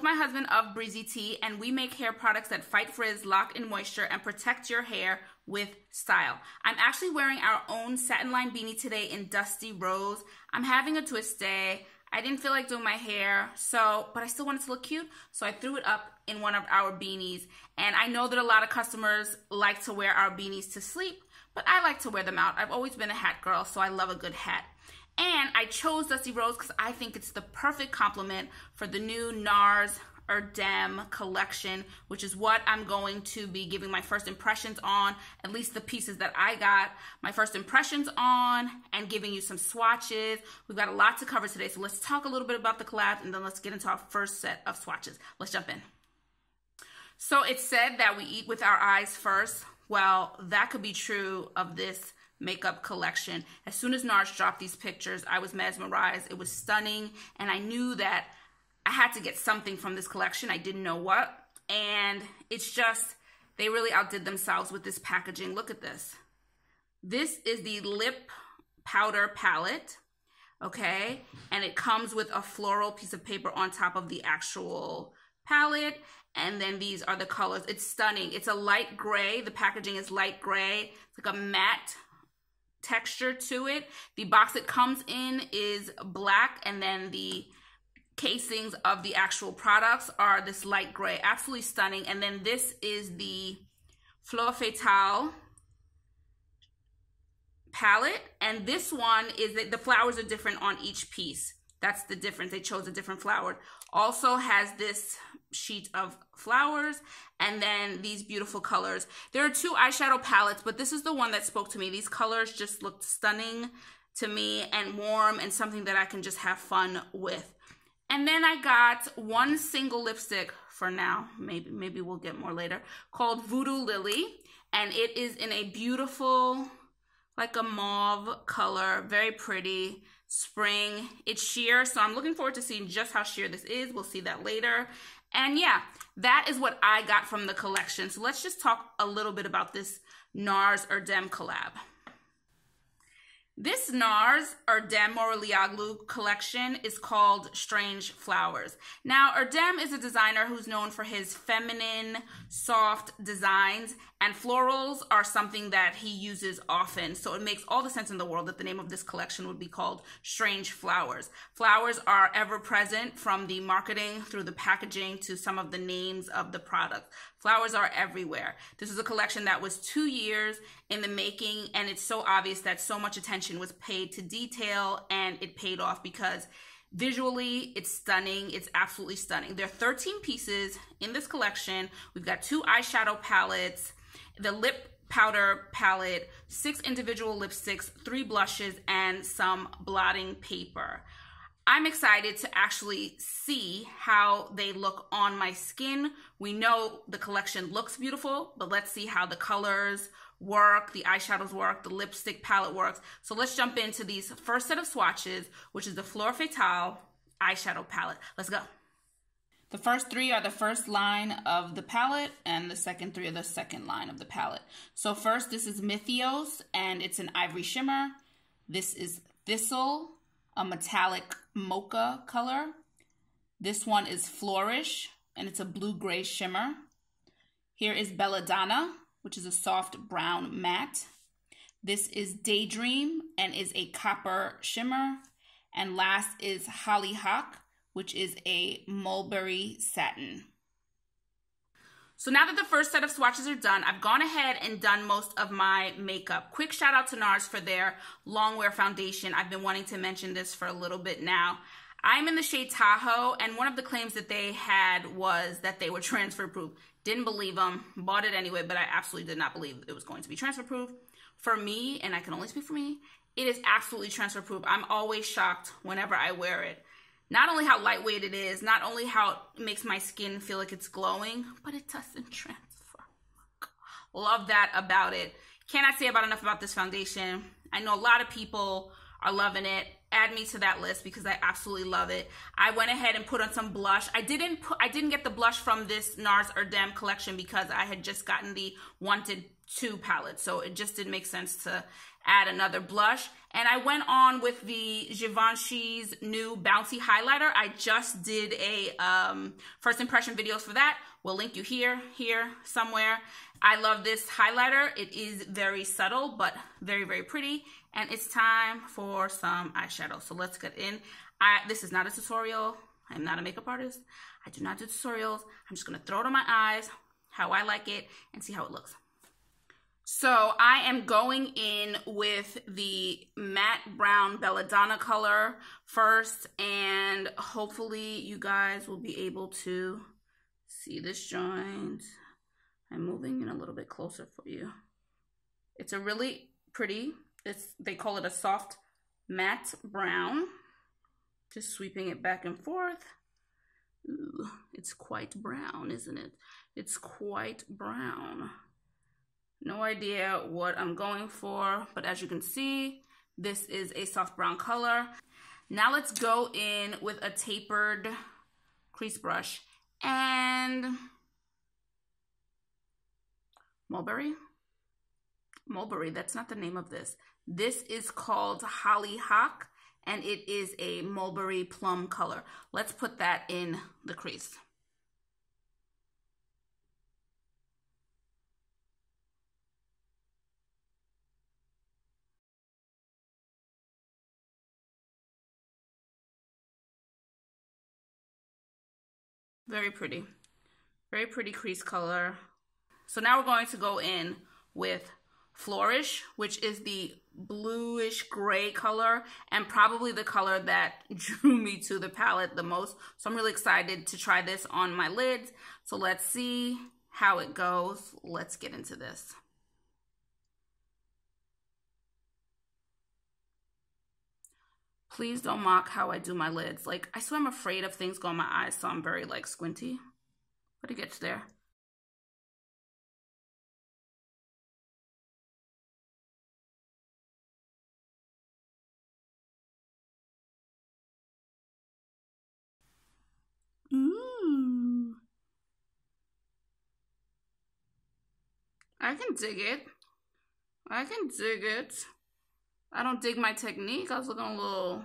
my husband of Breezy Tee, and we make hair products that fight frizz, lock in moisture, and protect your hair with style. I'm actually wearing our own satin line beanie today in Dusty Rose. I'm having a twist day. I didn't feel like doing my hair, but I still wanted to look cute, so I threw it up in one of our beanies. And I know that a lot of customers like to wear our beanies to sleep, but I like to wear them out. I've always been a hat girl, so I love a good hat. And I chose Dusty Rose because I think it's the perfect complement for the new NARS Erdem Collection, which is what I'm going to be giving my first impressions on, at least the pieces that I got my first impressions on, and giving you some swatches. We've got a lot to cover today, so let's talk a little bit about the collab, and then let's get into our first set of swatches. Let's jump in. So it's said that we eat with our eyes first. Well, that could be true of this makeup collection. As soon as NARS dropped these pictures, I was mesmerized. It was stunning, and I knew that I had to get something from this collection. I didn't know what, and it's just, they really outdid themselves with this packaging. Look at this. This is the lip powder palette, okay? And it comes with a floral piece of paper on top of the actual palette, and then these are the colors. It's stunning. It's a light gray. The packaging is light gray. It's like a matte texture to it. The box it comes in is black, and then the casings of the actual products are this light gray. Absolutely stunning. And then this is the Fleur Fatal palette, and this one is that the flowers are different on each piece. That's the difference. They chose a different flower. Also has this sheet of flowers, and then these beautiful colors. There are two eyeshadow palettes, but this is the one that spoke to me. These colors just looked stunning to me and warm, and something that I can just have fun with. And then I got one single lipstick for now, maybe we'll get more later, called Voodoo Lily, and it is in a beautiful, like a mauve color, very pretty, spring. It's sheer, so I'm looking forward to seeing just how sheer this is. We'll see that later. And yeah, that is what I got from the collection. So let's just talk a little bit about this NARS Erdem collab. This NARS Erdem collection is called Strange Flowers. Now, Erdem is a designer who's known for his feminine, soft designs, and florals are something that he uses often. So it makes all the sense in the world that the name of this collection would be called Strange Flowers. Flowers are ever present, from the marketing through the packaging to some of the names of the product. Flowers are everywhere. This is a collection that was 2 years in the making, and it's so obvious that so much attention was paid to detail, and it paid off because visually it's stunning. It's absolutely stunning. There are 13 pieces in this collection. We've got 2 eyeshadow palettes, the lip powder palette, 6 individual lipsticks, 3 blushes, and some blotting paper. I'm excited to actually see how they look on my skin. We know the collection looks beautiful, but let's see how the colors work, the eyeshadows work, the lipstick palette works. So let's jump into these first set of swatches, which is the Fleur Fatal eyeshadow palette. Let's go. The first 3 are the first line of the palette, and the second 3 are the second line of the palette. So first, this is Mythios, and it's an ivory shimmer. This is Thistle, a metallic mocha color. This one is Flourish, and it's a blue-gray shimmer. Here is Belladonna, which is a soft brown matte. This is Daydream, and is a copper shimmer. And last is Hollyhock, which is a mulberry satin. So now that the first set of swatches are done, I've gone ahead and done most of my makeup. Quick shout out to NARS for their longwear foundation. I've been wanting to mention this for a little bit now. I'm in the shade Tahoe, and one of the claims that they had was that they were transfer proof. Didn't believe them, bought it anyway, but I absolutely did not believe it was going to be transfer proof. For me, and I can only speak for me, it is absolutely transfer proof. I'm always shocked whenever I wear it. Not only how lightweight it is, not only how it makes my skin feel like it's glowing, but it doesn't transfer. Love that about it. Cannot say enough about this foundation. I know a lot of people are loving it. Add me to that list because I absolutely love it. I went ahead and put on some blush. I didn't get the blush from this NARS Erdem collection because I had just gotten the Wanted two palettes, so it just didn't make sense to add another blush. And I went on with the Givenchy's new Bouncy highlighter. I just did a first impression videos for that. We'll link you here, somewhere. I love this highlighter. It is very subtle, but very, very pretty. And it's time for some eyeshadow. So let's get in. This is not a tutorial. I'm not a makeup artist. I do not do tutorials. I'm just gonna throw it on my eyes, how I like it, and see how it looks. So I am going in with the matte brown Belladonna color first, and hopefully you guys will be able to see this joint. I'm moving in a little bit closer for you. It's a really pretty, they call it a soft matte brown. Just sweeping it back and forth. Ooh, it's quite brown, isn't it? It's quite brown. No idea what I'm going for, but as you can see, this is a soft brown color. Now let's go in with a tapered crease brush and Mulberry, that's not the name of this. This is called Hollyhock, and it is a mulberry plum color. Let's put that in the crease. Very pretty crease color. So now we're going to go in with Flourish, which is the bluish gray color and probably the color that drew me to the palette the most. So I'm really excited to try this on my lids. So let's see how it goes. Let's get into this. Please don't mock how I do my lids. Like, I swear I'm afraid of things going in my eyes, so I'm very like squinty, but it gets there. Ooh. I can dig it. I can dig it. I don't dig my technique. I was looking a little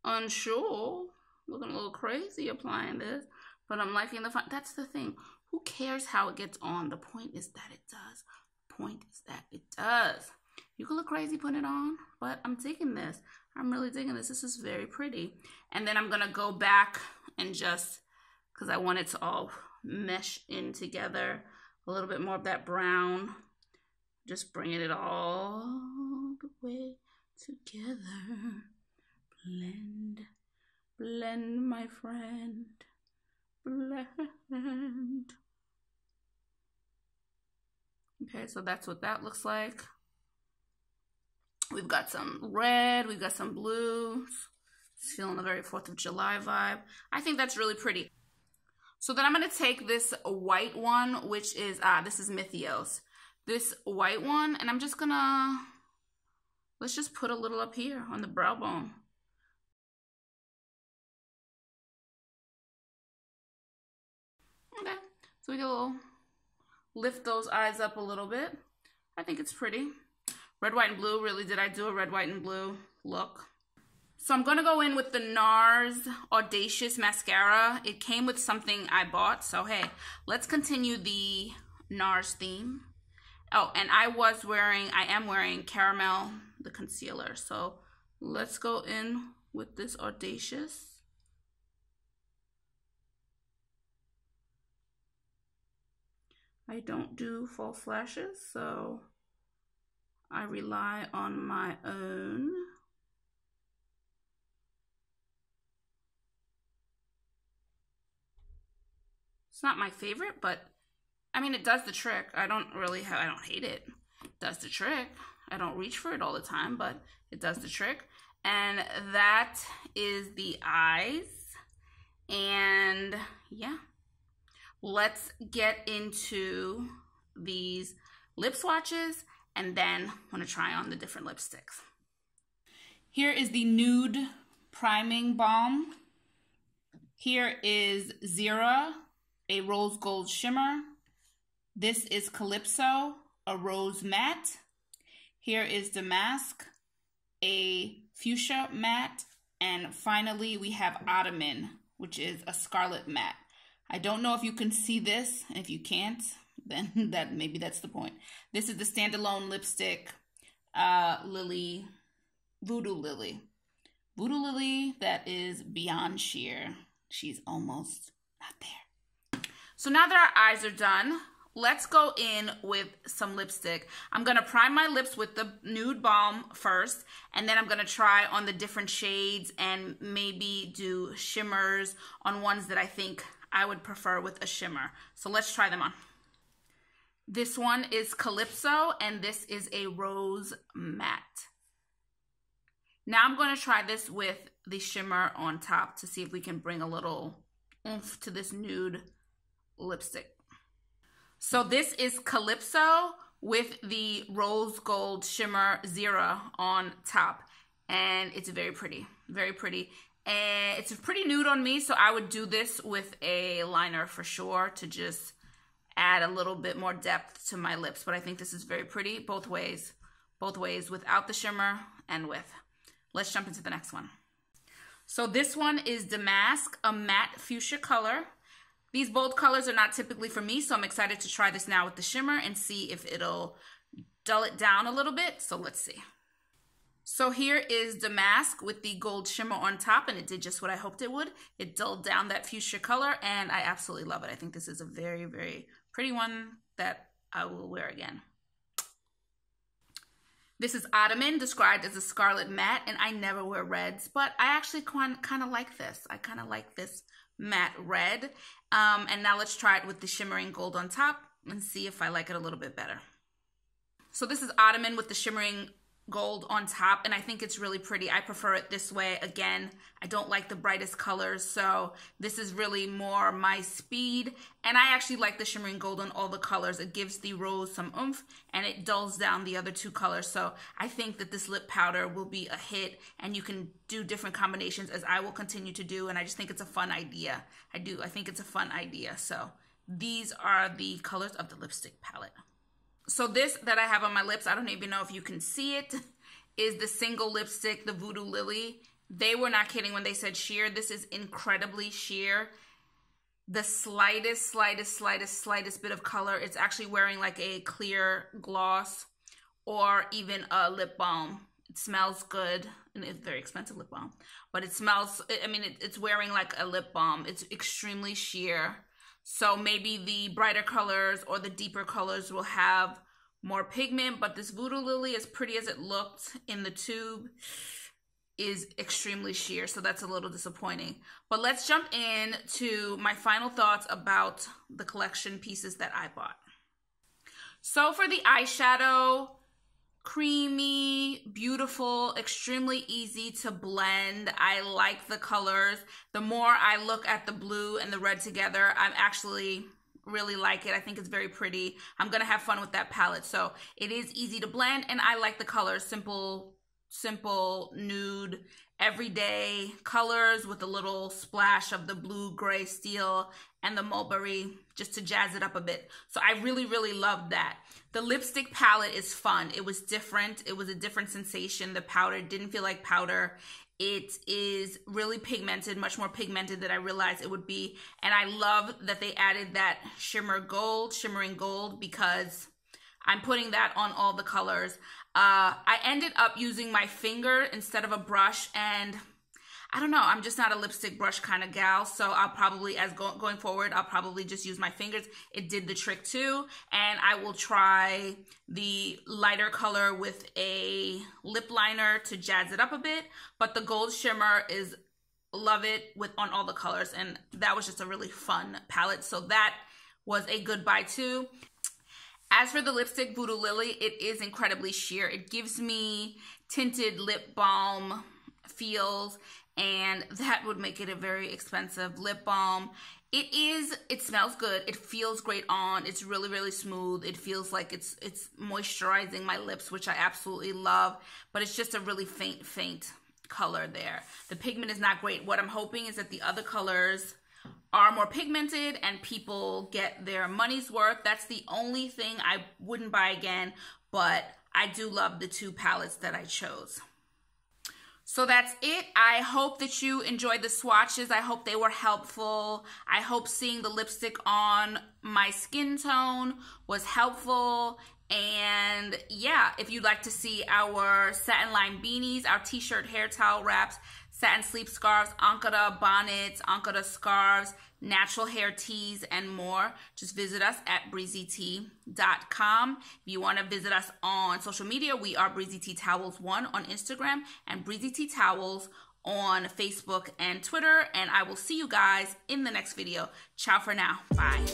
unsure, looking a little crazy applying this, but I'm liking the fun. That's the thing. Who cares how it gets on? The point is that it does. The point is that it does. You can look crazy putting it on, but I'm digging this. I'm really digging this. This is very pretty. And then I'm gonna go back and just, because I want it to all mesh in together, a little bit more of that brown. Just bringing it all the way together. Blend, blend, my friend, blend. Okay, so that's what that looks like. We've got some red, we've got some blues. It's feeling a very 4th of July vibe. I think that's really pretty. So then I'm gonna take this white one, which is, this is Mythios. This white one, and I'm just gonna, let's just put a little up here on the brow bone. Okay, so we get a little, lift those eyes up a little bit. I think it's pretty. Red, white, and blue. Really, did I do a red, white, and blue look? So I'm gonna go in with the NARS Audacious mascara. It came with something I bought, so hey, let's continue the NARS theme. Oh, and I am wearing Caramel, the concealer. So let's go in with this Audacious. I don't do false lashes, so I rely on my own. It's not my favorite, but I mean, it does the trick. I don't hate it. It does the trick. I don't reach for it all the time, but it does the trick. And that is the eyes. And yeah, let's get into these lip swatches, and then I'm gonna try on the different lipsticks. Here is the Nude Priming Balm. Here is Zira, a Rose Gold Shimmer. This is Calypso, a rose matte. Here is Damask, a fuchsia matte. And finally, we have Erdem, which is a scarlet matte. I don't know if you can see this, and if you can't, then maybe that's the point. This is the standalone lipstick, Lily, Voodoo Lily. Voodoo Lily that is beyond sheer. She's almost not there. So now that our eyes are done, let's go in with some lipstick. I'm going to prime my lips with the Nude Balm first, and then I'm going to try on the different shades and maybe do shimmers on ones that I think I would prefer with a shimmer. So let's try them on. This one is Calypso, and this is a rose matte. Now I'm going to try this with the shimmer on top to see if we can bring a little oomph to this nude lipstick. So this is Calypso with the rose gold shimmer Zero on top, and it's very pretty, very pretty. And it's pretty nude on me, so I would do this with a liner for sure to just add a little bit more depth to my lips. But I think this is very pretty both ways without the shimmer and with. Let's jump into the next one. So this one is Damask, a matte fuchsia color. These bold colors are not typically for me, so I'm excited to try this now with the shimmer and see if it'll dull it down a little bit. So let's see. So here is Damask with the gold shimmer on top, and it did just what I hoped it would. It dulled down that fuchsia color, and I absolutely love it. I think this is a very, very pretty one that I will wear again. This is Erdem, described as a scarlet matte, and I never wear reds, but I actually kind of like this. I kind of like this matte red. And now let's try it with the shimmering gold on top and see if I like it a little bit better. So this is Erdem with the shimmering gold on top, and I think it's really pretty. I prefer it this way. Again, I don't like the brightest colors, so this is really more my speed, and I actually like the shimmering gold on all the colors. It gives the rose some oomph, and it dulls down the other two colors, so I think that this lip powder will be a hit, and you can do different combinations as I will continue to do, and I just think it's a fun idea. I think it's a fun idea. So these are the colors of the lipstick palette. So this that I have on my lips, I don't even know if you can see it, is the single lipstick, the Voodoo Lily. They were not kidding when they said sheer. This is incredibly sheer. The slightest bit of color, it's actually wearing like a clear gloss or even a lip balm. It smells good, and it's very expensive lip balm, but it smells, I mean, it's wearing like a lip balm. It's extremely sheer. So maybe the brighter colors or the deeper colors will have more pigment, but this Voodoo Lily, as pretty as it looked in the tube, is extremely sheer, so that's a little disappointing. But let's jump in to my final thoughts about the collection pieces that I bought. So for the eyeshadow, creamy, beautiful, extremely easy to blend. I like the colors. The more I look at the blue and the red together, I'm actually really like it. I think it's very pretty. I'm gonna have fun with that palette. So it is easy to blend, and I like the colors. Simple, nude, everyday colors with a little splash of the blue, gray, steel, and the mulberry just to jazz it up a bit. So I really loved that. The lipstick palette is fun. It was different. It was a different sensation. The powder didn't feel like powder. It is really pigmented, much more pigmented than I realized it would be. And I love that they added that shimmering gold, because I'm putting that on all the colors. I ended up using my finger instead of a brush, and I don't know, I'm just not a lipstick brush kind of gal, so I'll probably, going forward, I'll probably just use my fingers. It did the trick too, and I will try the lighter color with a lip liner to jazz it up a bit, but the gold shimmer is, love it on all the colors, and that was just a really fun palette, so that was a good buy too. As for the lipstick Voodoo Lily, it is incredibly sheer. It gives me tinted lip balm feels, and that would make it a very expensive lip balm. It smells good. It feels great on. It's really smooth. It feels like it's moisturizing my lips, which I absolutely love, but it's just a really faint color there. The pigment is not great. What I'm hoping is that the other colors are more pigmented and people get their money's worth. That's the only thing I wouldn't buy again, but I do love the two palettes that I chose. So that's it. I hope that you enjoyed the swatches. I hope they were helpful. I hope seeing the lipstick on my skin tone was helpful. And yeah, if you'd like to see our satin line beanies, our t-shirt hair towel wraps, satin sleep scarves, Ankara bonnets, Ankara scarves, natural hair teas, and more, just visit us at breezytee.com. If you want to visit us on social media, we are Breezy Tee Towels 1 on Instagram and Breezy Tee Towels on Facebook and Twitter. And I will see you guys in the next video. Ciao for now. Bye.